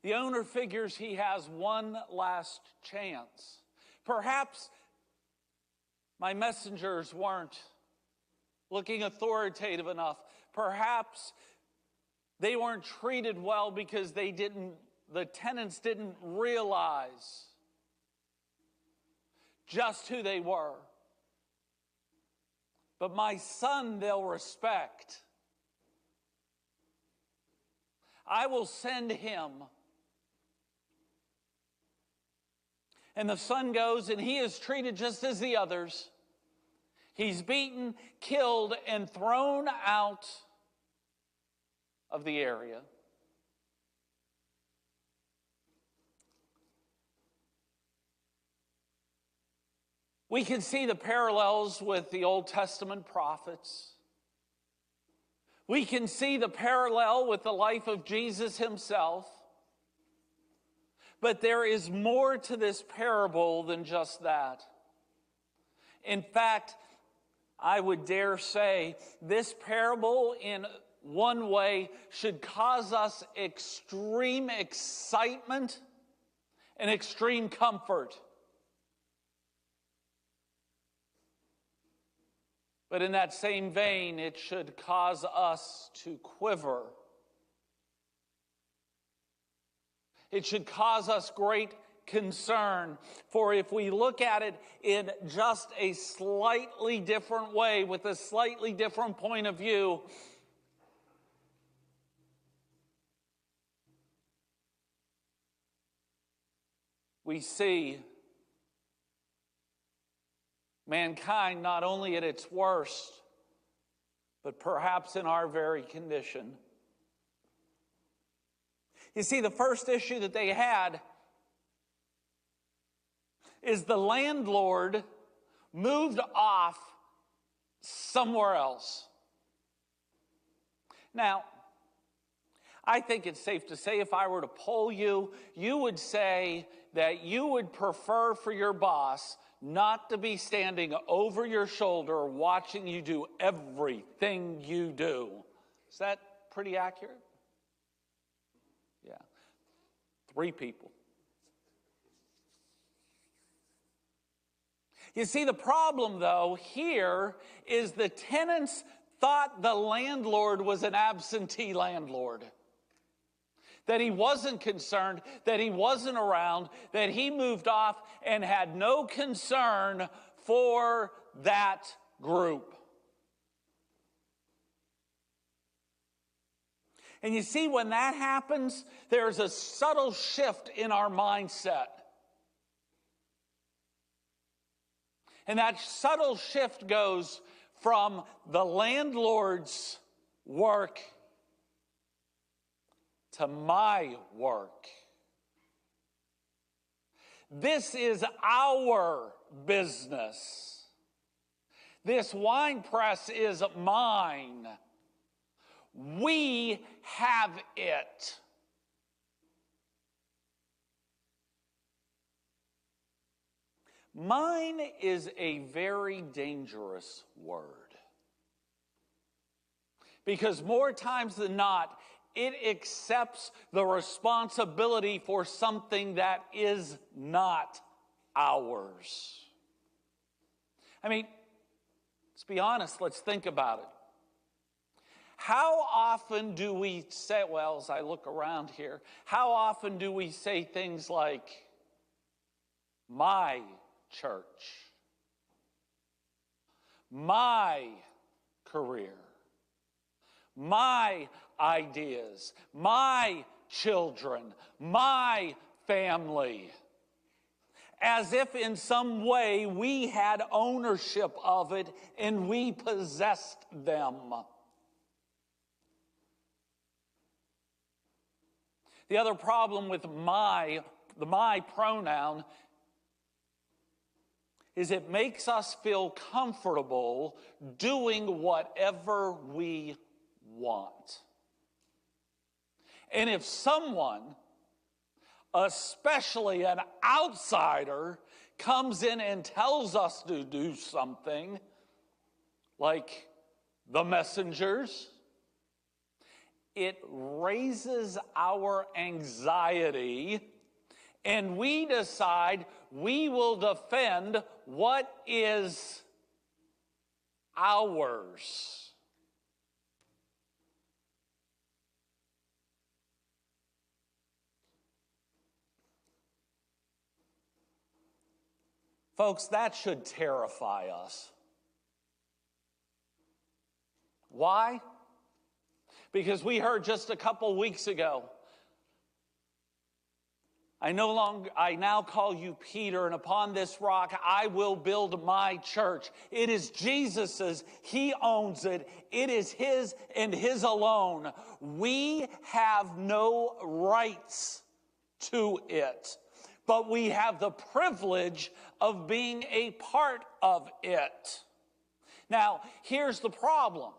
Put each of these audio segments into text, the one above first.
The owner figures he has one last chance. Perhaps my messengers weren't looking authoritative enough. Perhaps they weren't treated well because the tenants didn't realize just who they were. But my son they'll respect. I will send him. And the son goes, and he is treated just as the others. He's beaten, killed, and thrown out of the area. We can see the parallels with the Old Testament prophets. We can see the parallel with the life of Jesus himself. But there is more to this parable than just that. In fact, I would dare say this parable in one way should cause us extreme excitement and extreme comfort. But in that same vein, it should cause us to quiver. It should cause us great concern. For if we look at it in just a slightly different way, with a slightly different point of view, we see mankind not only at its worst, but perhaps in our very condition. You see, the first issue that they had is the landlord moved off somewhere else. Now, I think it's safe to say if I were to poll you, you would say that you would prefer for your boss not to be standing over your shoulder watching you do everything you do. Is that pretty accurate? Yeah. 3 people. You see, the problem, though, here is the tenants thought the landlord was an absentee landlord. That he wasn't concerned, that he wasn't around, that he moved off and had no concern for that group. And you see, when that happens, there's a subtle shift in our mindset. And that subtle shift goes from the landlord's work to my work. This is our business. This wine press is mine. We have it. Mine is a very dangerous word. Because more times than not, it accepts the responsibility for something that is not ours. I mean, let's be honest, let's think about it. How often do we say, well, as I look around here, how often do we say things like, my church, my career, my ideas, my children, my family, as if in some way we had ownership of it and we possessed them. The other problem with the my pronoun is it makes us feel comfortable doing whatever we want. And if someone, especially an outsider, comes in and tells us to do something, like the messengers, it raises our anxiety, and we decide we will defend what is ours. Folks, that should terrify us. Why? Because we heard just a couple weeks ago, I now call you Peter, and upon this rock I will build my church. It is Jesus's. He owns it. It is his and his alone. We have no rights to it, but we have the privilege of being a part of it. Now, here's the problem.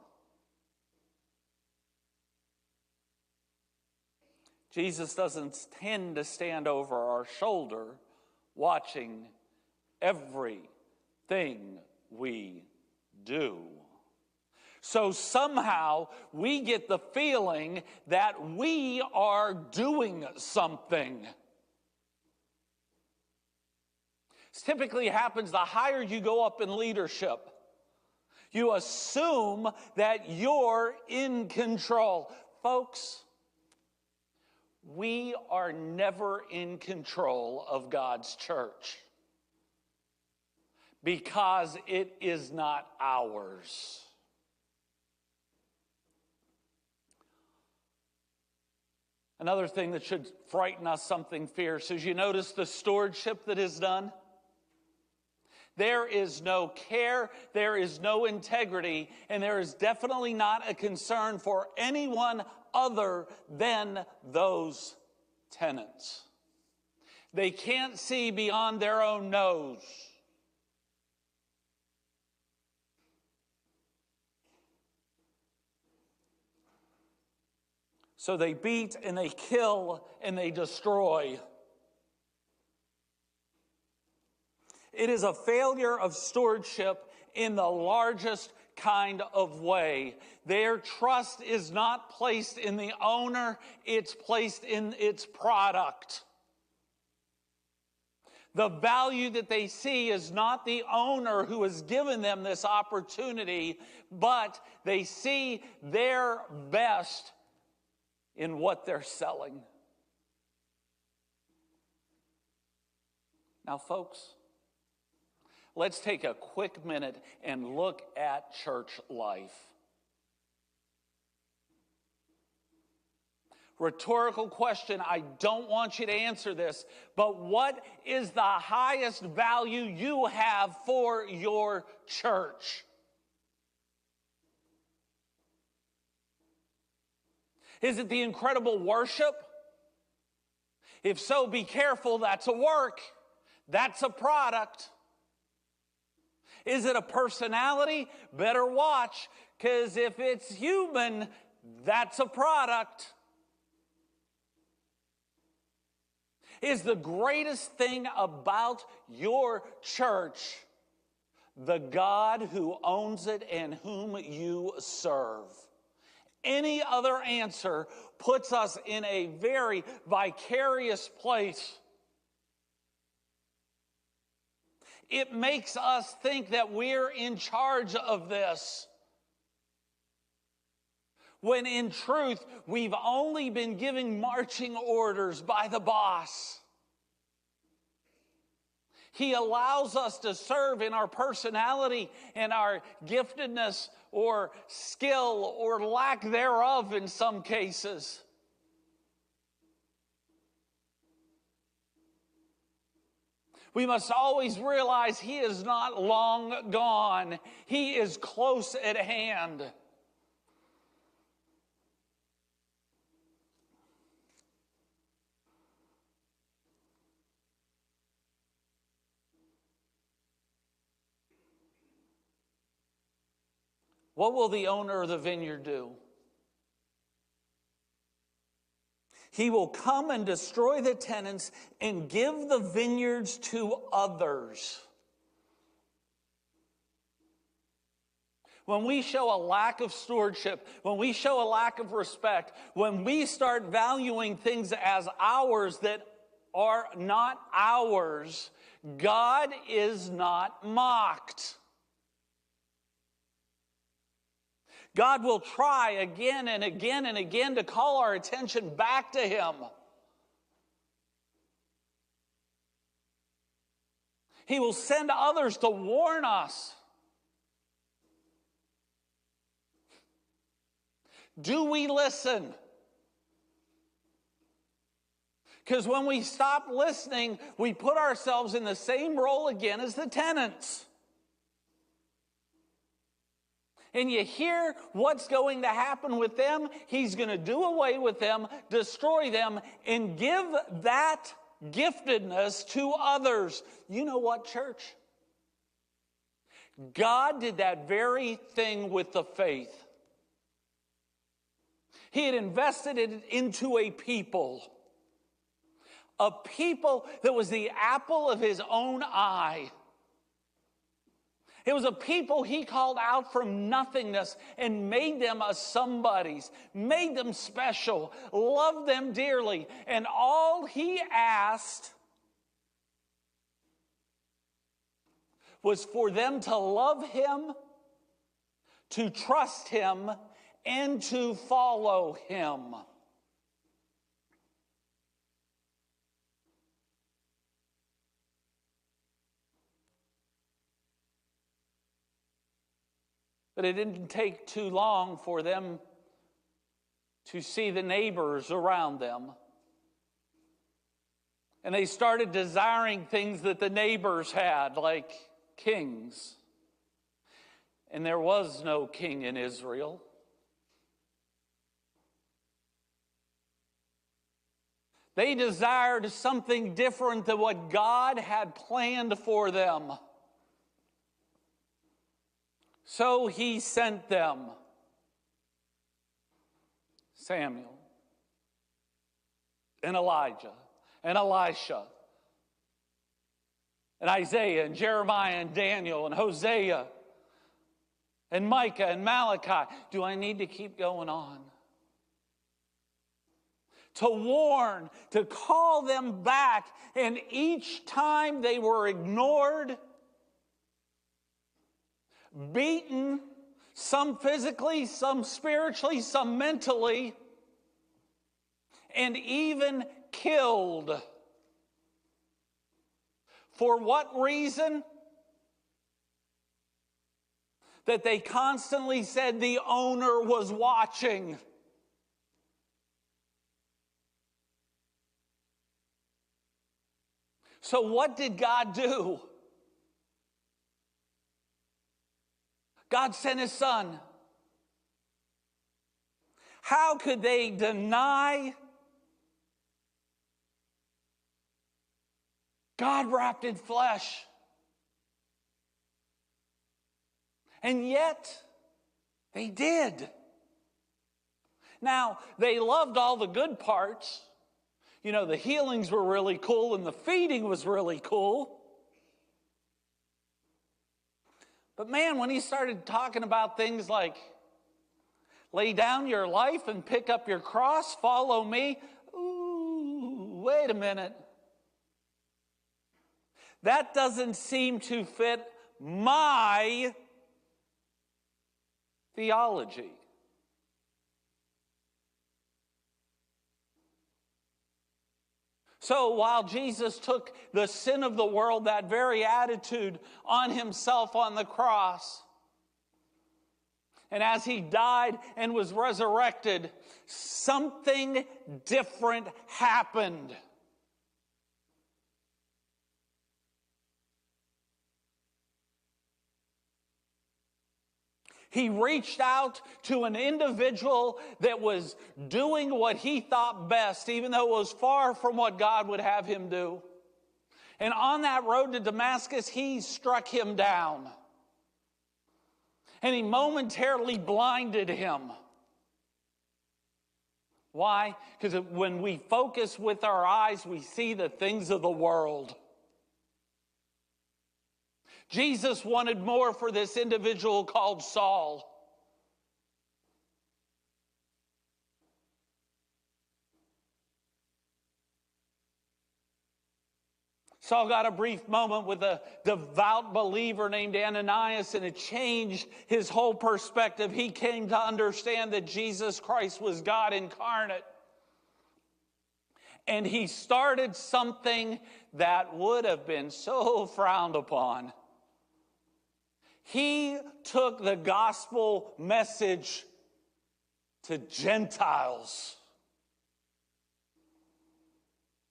Jesus doesn't tend to stand over our shoulder watching everything we do. So somehow we get the feeling that we are doing something. This typically happens the higher you go up in leadership. You assume that you're in control. Folks, we are never in control of God's church because it is not ours. Another thing that should frighten us something fierce is, you notice the stewardship that is done? There is no care, there is no integrity, and there is definitely not a concern for anyone other than those tenants. They can't see beyond their own nose. So they beat and they kill and they destroy. It is a failure of stewardship in the largest kind of way. Their trust is not placed in the owner, it's placed in its product. The value that they see is not the owner who has given them this opportunity, but they see their best in what they're selling. Now, folks, let's take a quick minute and look at church life. Rhetorical question, I don't want you to answer this, but what is the highest value you have for your church? Is it the incredible worship? If so, be careful, that's a work. That's a product. Is it a personality? Better watch, because if it's human, that's a product. Is the greatest thing about your church the God who owns it and whom you serve? Any other answer puts us in a very vicarious place. It makes us think that we're in charge of this, when in truth, we've only been giving marching orders by the boss. He allows us to serve in our personality and our giftedness or skill or lack thereof in some cases. We must always realize He is not long gone. He is close at hand. What will the owner of the vineyard do? He will come and destroy the tenants and give the vineyards to others. when we show a lack of stewardship, when we show a lack of respect, when we start valuing things as ours that are not ours, God is not mocked. God will try again and again and again to call our attention back to Him. He will send others to warn us. Do we listen? Because when we stop listening, we put ourselves in the same role again as the tenants. And you hear what's going to happen with them. He's going to do away with them, destroy them, and give that giftedness to others. You know what, church? God did that very thing with the faith. He had invested it into a people that was the apple of His own eye. It was a people He called out from nothingness and made them a somebodies, made them special, loved them dearly. And all He asked was for them to love Him, to trust Him, and to follow Him. But it didn't take too long for them to see the neighbors around them. And they started desiring things that the neighbors had, like kings. And there was no king in Israel. They desired something different than what God had planned for them. So He sent them Samuel and Elijah and Elisha and Isaiah and Jeremiah and Daniel and Hosea and Micah and Malachi. Do I need to keep going on? To warn, to call them back, and each time they were ignored, beaten, some physically, some spiritually, some mentally, and even killed. For what reason? That they constantly said the owner was watching. So what did God do? God sent His Son. How could they deny God wrapped in flesh? And yet, they did. Now, they loved all the good parts. You know, the healings were really cool and the feeding was really cool. But man, when He started talking about things like lay down your life and pick up your cross, follow me. Ooh, wait a minute. That doesn't seem to fit my theology. So while Jesus took the sin of the world, that very attitude, on Himself on the cross, and as He died and was resurrected, something different happened. He reached out to an individual that was doing what he thought best, even though it was far from what God would have him do. And on that road to Damascus, He struck him down. And He momentarily blinded him. Why? Because when we focus with our eyes, we see the things of the world. Jesus wanted more for this individual called Saul. Saul got a brief moment with a devout believer named Ananias, and it changed his whole perspective. He came to understand that Jesus Christ was God incarnate. And he started something that would have been so frowned upon. He took the gospel message to Gentiles.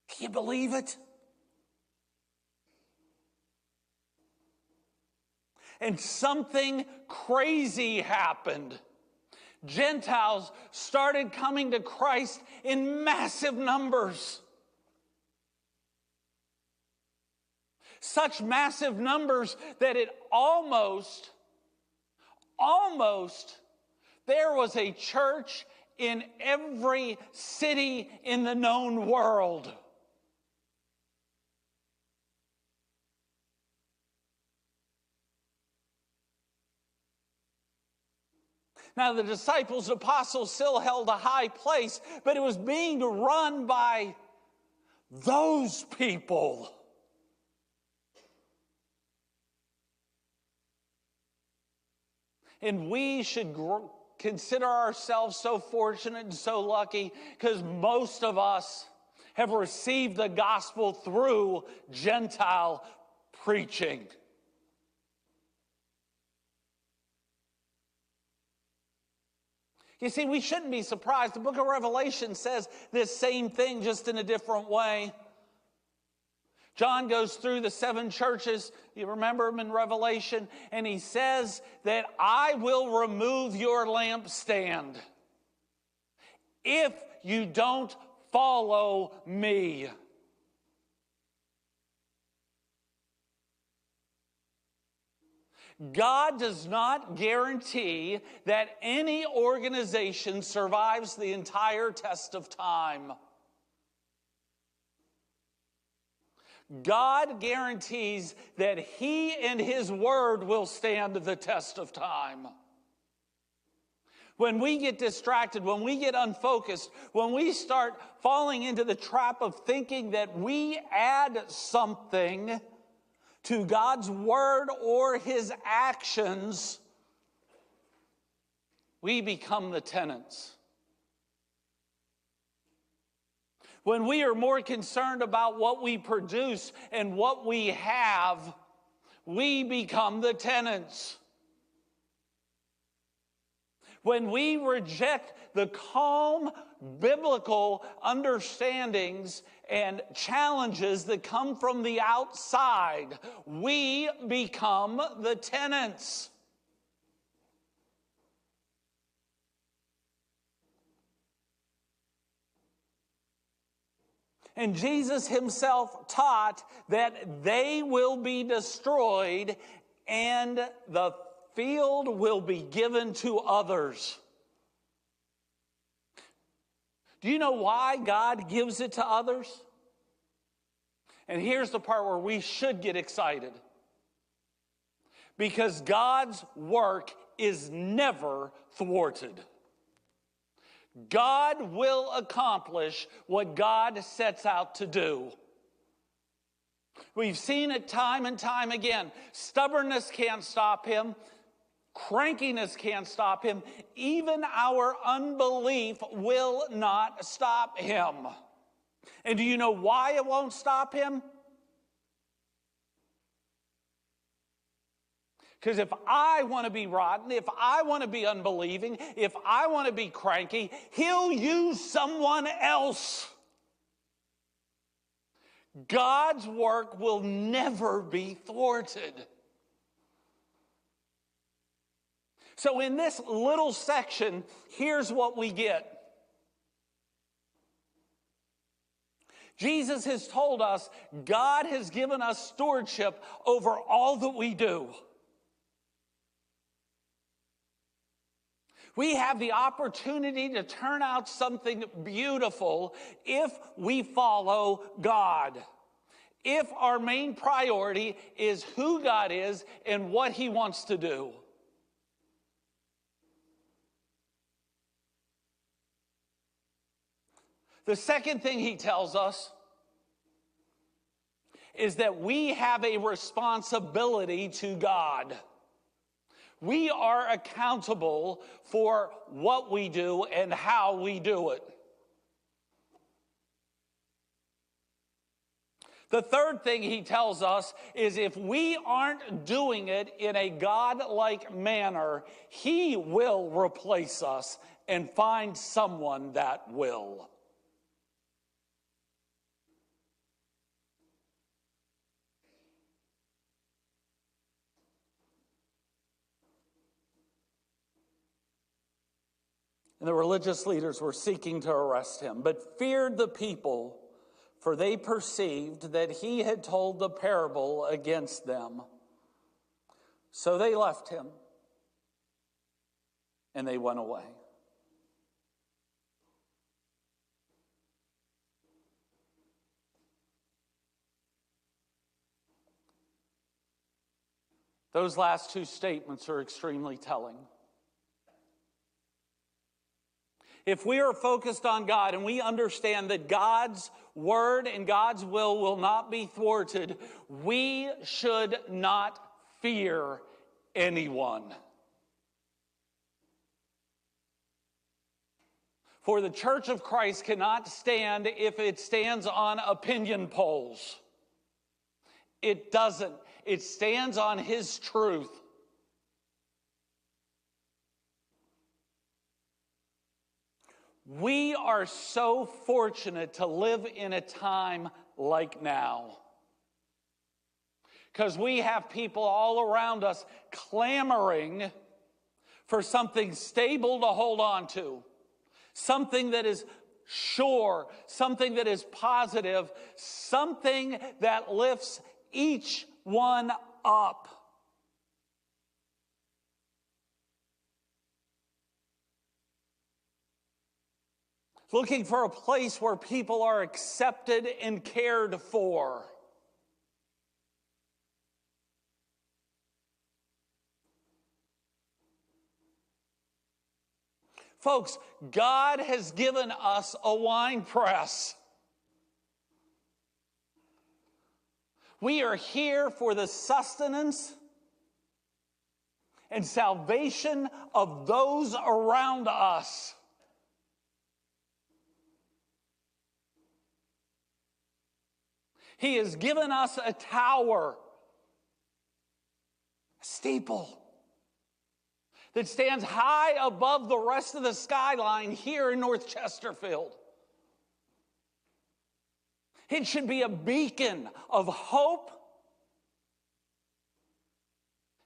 Can you believe it? And something crazy happened. Gentiles started coming to Christ in massive numbers. Such massive numbers that it almost, there was a church in every city in the known world. Now, the disciples, apostles still held a high place, but it was being run by those people. And we should consider ourselves so fortunate and so lucky because most of us have received the gospel through Gentile preaching. You see, we shouldn't be surprised. The book of Revelation says this same thing, just in a different way. John goes through the 7 churches. You remember him in Revelation. And he says that I will remove your lampstand if you don't follow me. God does not guarantee that any organization survives the entire test of time. God guarantees that He and His Word will stand the test of time. When we get distracted, when we get unfocused, when we start falling into the trap of thinking that we add something to God's word or His actions, we become the tenants. When we are more concerned about what we produce and what we have, we become the tenants. When we reject the calm biblical understandings and challenges that come from the outside, we become the tenants. And Jesus Himself taught that they will be destroyed and the field will be given to others. Do you know why God gives it to others? And here's the part where we should get excited. Because God's work is never thwarted. God will accomplish what God sets out to do. We've seen it time and time again. Stubbornness can't stop Him. Crankiness can't stop Him. Even our unbelief will not stop Him. And do you know why it won't stop Him? Because if I want to be rotten, if I want to be unbelieving, if I want to be cranky, He'll use someone else. God's work will never be thwarted. So in this little section, here's what we get. Jesus has told us God has given us stewardship over all that we do. We have the opportunity to turn out something beautiful if we follow God. if our main priority is who God is and what He wants to do. The second thing He tells us is that we have a responsibility to God. We are accountable for what we do and how we do it. The third thing He tells us is if we aren't doing it in a God-like manner, He will replace us and find someone that will. And the religious leaders were seeking to arrest Him, but feared the people, for they perceived that He had told the parable against them. So they left Him, and they went away. Those last two statements are extremely telling. If we are focused on God and we understand that God's word and God's will not be thwarted, we should not fear anyone. For the Church of Christ cannot stand if it stands on opinion polls. It doesn't. It stands on His truth. We are so fortunate to live in a time like now, because we have people all around us clamoring for something stable to hold on to, something that is sure, something that is positive, something that lifts each one up. Looking for a place where people are accepted and cared for. Folks, God has given us a wine press. We are here for the sustenance and salvation of those around us. He has given us a tower, a steeple, that stands high above the rest of the skyline here in North Chesterfield. It should be a beacon of hope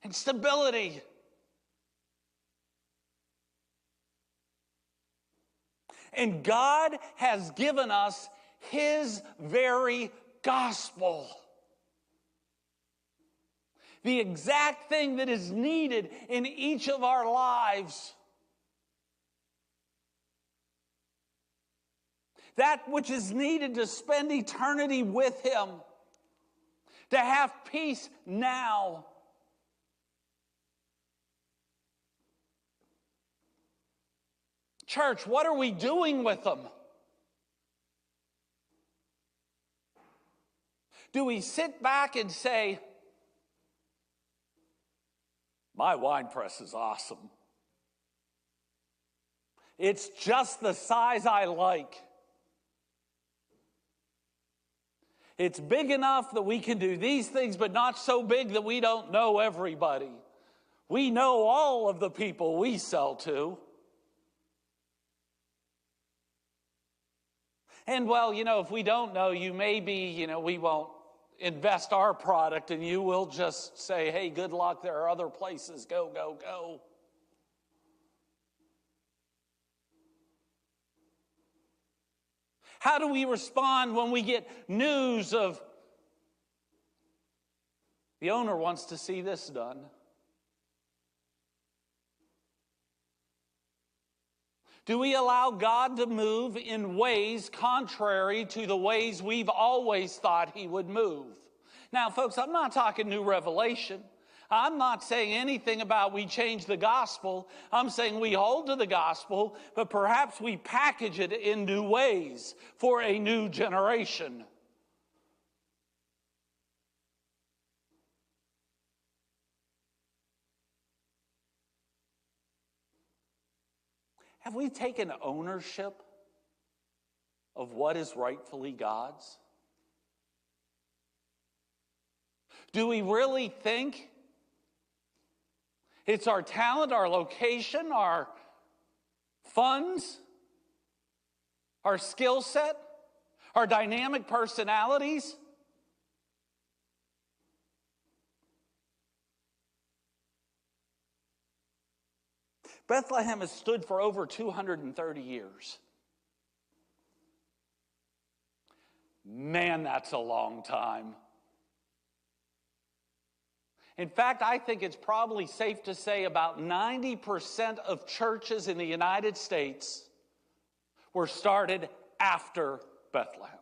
and stability. And God has given us His very gospel. The exact thing that is needed in each of our lives. That which is needed to spend eternity with Him. To have peace now. Church, what are we doing with them? Do we sit back and say, my wine press is awesome. It's just the size I like. It's big enough that we can do these things, but not so big that we don't know everybody. We know all of the people we sell to. And well, if we don't know you, maybe, we won't invest our product, and you will just say, hey, good luck, there are other places, go, go, go. How do we respond when we get news of the owner wants to see this done? Do we allow God to move in ways contrary to the ways we've always thought he would move? Now, folks, I'm not talking new revelation. I'm not saying anything about we change the gospel. I'm saying we hold to the gospel, but perhaps we package it in new ways for a new generation. Have we taken ownership of what is rightfully God's? Do we really think it's our talent, our location, our funds, our skill set, our dynamic personalities? Bethlehem has stood for over 230 years. Man, that's a long time. In fact, I think it's probably safe to say about 90% of churches in the United States were started after Bethlehem.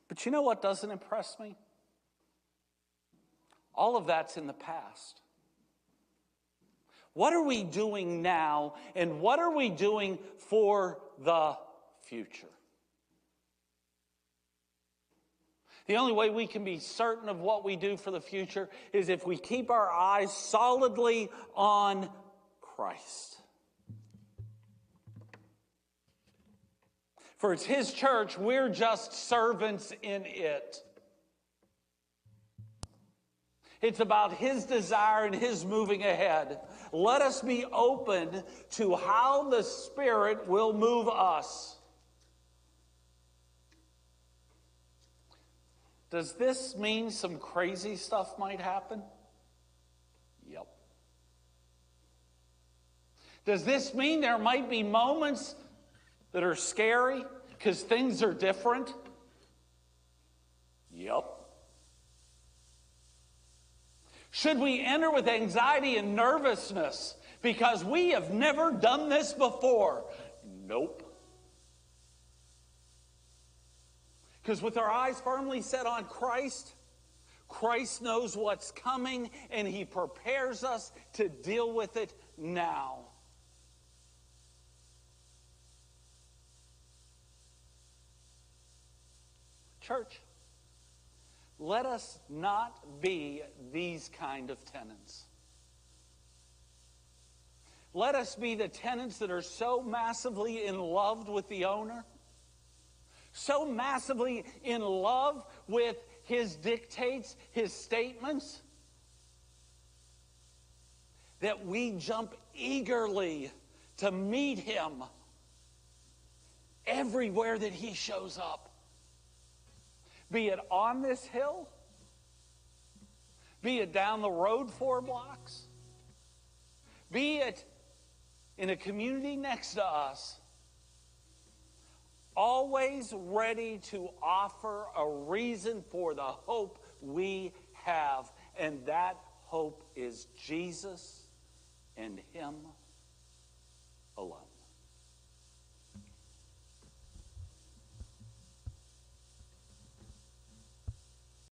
But you know what doesn't impress me? All of that's in the past. What are we doing now, and what are we doing for the future? The only way we can be certain of what we do for the future is if we keep our eyes solidly on Christ. For it's his church, we're just servants in it. It's about his desire and his moving ahead. Let us be open to how the Spirit will move us. Does this mean some crazy stuff might happen? Yep. Does this mean there might be moments that are scary because things are different? Yep. Should we enter with anxiety and nervousness because we have never done this before? Nope. Because with our eyes firmly set on Christ, Christ knows what's coming and he prepares us to deal with it now. Church, let us not be these kind of tenants. Let us be the tenants that are so massively in love with the owner, so massively in love with his dictates, his statements, that we jump eagerly to meet him everywhere that he shows up. Be it on this hill, be it down the road 4 blocks, be it in a community next to us, always ready to offer a reason for the hope we have. And that hope is Jesus and him alone.